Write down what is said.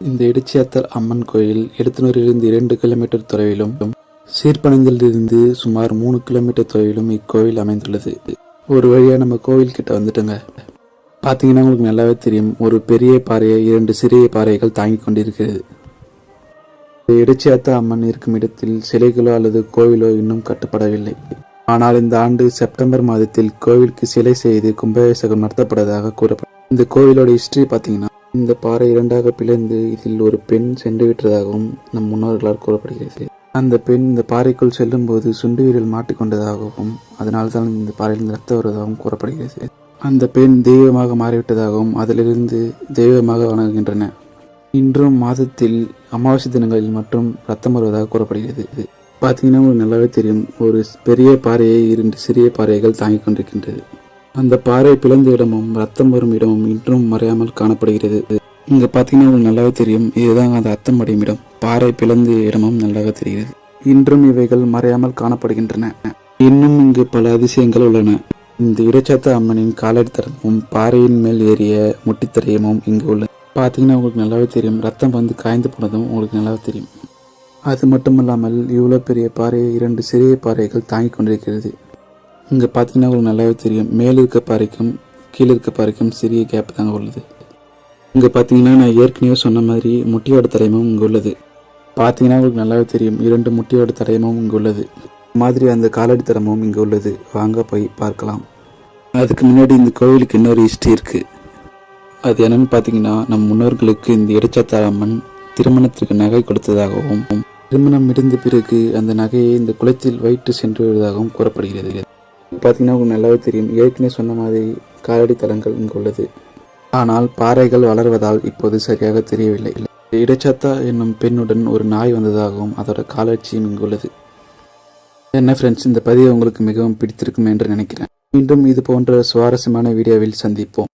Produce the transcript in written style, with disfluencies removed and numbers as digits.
இந்த இடிச்சியாத்தர் அம்மன் கோயில் எடுத்துனூரிலிருந்து 2 கிலோமீட்டர் தொலைவிலும் சீர்பனந்திலிருந்து சுமார் 3 கிலோமீட்டர் தொலைவிலும் இக்கோயில் அமைந்துள்ளது. ஒரு வழியாக நம்ம கோவில் கிட்ட வந்துட்டோங்க. பார்த்தீங்கன்னா உங்களுக்கு நல்லாவே தெரியும், ஒரு பெரிய பாறையை 2 சிறிய பாறைகள் தாங்கிக் கொண்டிருக்கிறது. இடிச்சியாத்த அம்மன் இருக்கும் இடத்தில் சிலைகளோ அல்லது கோவிலோ இன்னும் கட்டப்படவில்லை. ஆனால் இந்த ஆண்டு செப்டம்பர் மாதத்தில் கோவிலுக்கு சிலை செய்து கும்பாபிஷேகம் நடத்தப்படுவதாக கூறப்படும். இந்த கோவிலோட ஹிஸ்டரி பார்த்தீங்கன்னா, இந்த பாறை 2ஆக பிளந்து இதில் ஒரு பெண் சென்று விட்டதாகவும் நம் முன்னோர்களால் கூறப்படுகிறது. அந்த பெண் இந்த பாறைக்குள் செல்லும் போது சுண்டு விரல் மாட்டிக்கொண்டதாகவும் அதனால்தான் இந்த பாறையிலிருந்து ரத்தம் வருவதாகவும் கூறப்படுகிறது. அந்த பெண் தெய்வமாக மாறிவிட்டதாகவும் அதிலிருந்து தெய்வமாக வணங்குகின்றன. இன்றும் மாதத்தில் அமாவாசை தினங்களில் மற்றும் ரத்தம் வருவதாக கூறப்படுகிறது. பார்த்தீங்கன்னா உங்களுக்கு நல்லாவே தெரியும், ஒரு பெரிய பாறையை 2 சிறிய பாறைகள் தாங்கிக் கொண்டிருக்கின்றது. அந்த பாறை பிளந்த இடமும் ரத்தம் வரும் இடமும் இன்றும் மறையாமல் காணப்படுகிறது. இங்க பார்த்தீங்கன்னா உங்களுக்கு நல்லாவே தெரியும், இதுதான் அந்த ரத்தம் அடையும் இடம். பாறை பிளந்த இடமும் நல்லாக தெரிகிறது. இன்றும் இவைகள் மறையாமல் காணப்படுகின்றன. இன்னும் இங்கு பல அதிசயங்கள் உள்ளன. இந்த இடைச்சாத்த அம்மனின் காலடி தரமும் பாறையின் மேல் ஏறிய முட்டித்தரையமும் இங்கு உள்ளது. பார்த்தீங்கன்னா உங்களுக்கு நல்லாவே தெரியும், ரத்தம் வந்து காய்ந்து போனதும் உங்களுக்கு நல்லாவே தெரியும். அது மட்டுமல்லாமல் இவ்வளோ பெரிய பாறையை 2 சிறிய பாறைகள் தாங்கிக் கொண்டிருக்கிறது. இங்கே பார்த்தீங்கன்னா உங்களுக்கு நல்லாவே தெரியும், மேல் இருக்க பாறைக்கும் கீழே இருக்க பாறைக்கும் சிறிய கேப் தாங்க உள்ளது. இங்கே பார்த்தீங்கன்னா நான் ஏற்கனவே சொன்ன மாதிரி முட்டியோட தடயமும் இங்கே உள்ளது. பார்த்தீங்கன்னா உங்களுக்கு நல்லாவே தெரியும், 2 முட்டியோட தடயமும் இங்கே உள்ளது. மாதிரி அந்த காலடி தடமும் இங்கே உள்ளது. வாங்க போய் பார்க்கலாம். அதுக்கு முன்னாடி இந்த கோவிலுக்கு இன்னொரு ஹிஸ்ட்ரி இருக்குது. அது என்னன்னு பார்த்தீங்கன்னா, நம் முன்னோர்களுக்கு இந்த இடைச்சாத்த அம்மன் திருமணத்திற்கு நகை கொடுத்ததாகவும் திருமணம் முடிந்த பிறகு அந்த நகையை இந்த குளத்தில் வைத்து சென்று வருவதாகவும் கூறப்படுகிறது. பார்த்தீங்கன்னா உங்களுக்கு நல்லாவே தெரியும், ஏற்கனவே சொன்ன மாதிரி காலடி தலங்கள் இங்கு உள்ளது. ஆனால் பாறைகள் வளர்வதால் இப்போது சரியாக தெரியவில்லை. இடைச்சாத்தா என்னும் பெண்ணுடன் ஒரு நாய் வந்ததாகவும் அதோட காலட்சியும் இங்கு உள்ளது. என்ன ஃப்ரெண்ட்ஸ், இந்த பதிவு உங்களுக்கு மிகவும் பிடித்திருக்கும் என்று நினைக்கிறேன். மீண்டும் இது போன்ற சுவாரஸ்யமான வீடியோவில் சந்திப்போம்.